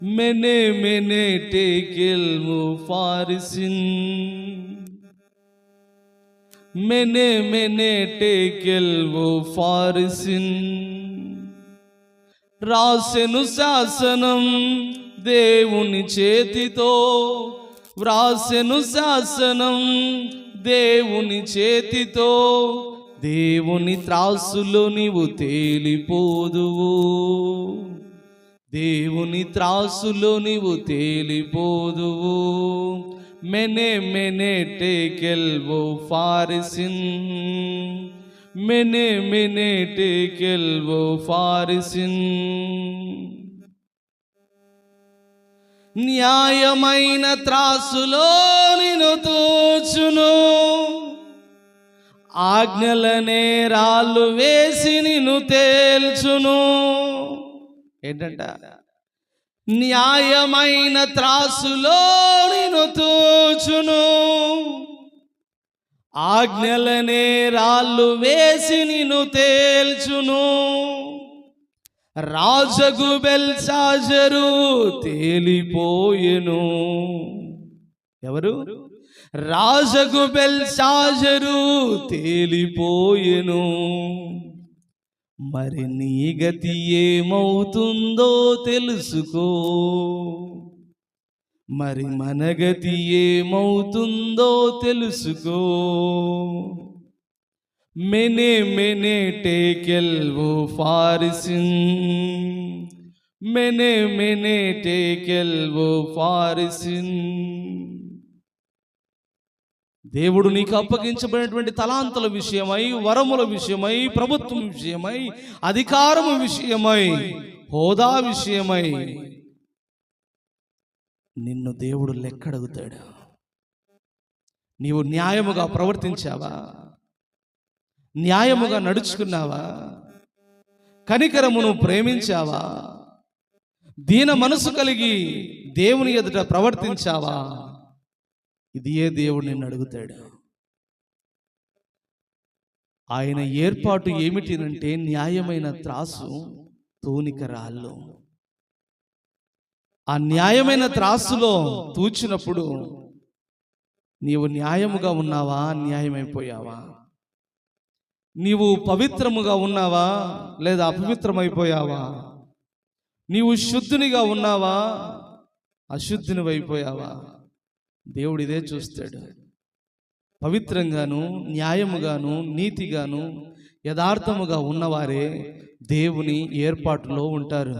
Mene mene tekel mufarisin. Mene mene tekel mufarisin. రాసెను శాసనం దేవుని చేతితో, వ్రాసెను శాసనం దేవుని చేతితో. దేవుని త్రాసులో నీవు తేలిపోదువు, దేవుని త్రాసులో నీవు తేలిపోదువు. మెనే మెనే టేకెల్వో ఫారిసిన్, మెనే మెనే టేకెల్వో ఫారిసిన్. న్యాయమైన త్రాసులో నిన్ను తోచును, ఆజ్ఞలనే రాళ్ళు వేసి నిన్ను తేల్చును. ఏంటంట? న్యాయమైన త్రాసులో నిన్ను తోచును, ఆజ్ఞలనే రాళ్ళు వేసి నిన్ను తేల్చును. రాజగు బెల్షాజరు తేలిపోయెను. ఎవరు? రాజగు బెల్షాజరు తేలిపోయెను. మరి నీ గతి ఏమవుతుందో తెలుసుకో, మరి మన గతి ఏమవుతుందో తెలుసుకో. మెనే మెనే టేకెల్వో ఫారిసిన్, మెనే మెనే టేకెల్వో ఫారిసిన్. దేవుడు నీకు అప్పగించబడినటువంటి తలాంతుల విషయమై, వరముల విషయమై, ప్రభుత్వం విషయమై, అధికారము విషయమై, హోదా విషయమై నిన్ను దేవుడు లెక్కడుగుతాడు. నీవు న్యాయముగా ప్రవర్తించావా? న్యాయముగా నడుచుకున్నావా? కనికరమును ప్రేమించావా? దీన మనసు కలిగి దేవుని ఎదుట ప్రవర్తించావా? ఇది ఏ దేవుడు నిన్ను అడుగుతాడు. ఆయన ఏర్పాటు ఏమిటినంటే న్యాయమైన త్రాసు, తూనిక రాళ్ళు. ఆ న్యాయమైన త్రాసులో తూచినప్పుడు నీవు న్యాయముగా ఉన్నావా, అన్యాయమైపోయావా? నీవు పవిత్రముగా ఉన్నావా లేదా అపవిత్రమైపోయావా? నీవు శుద్ధునిగా ఉన్నావా, అశుద్ధుని అయిపోయావా? దేవుడు ఇదే చూస్తాడు. పవిత్రంగాను, న్యాయముగాను, నీతిగాను, యథార్థముగా ఉన్నవారే దేవుని ఏర్పాటులో ఉంటారు.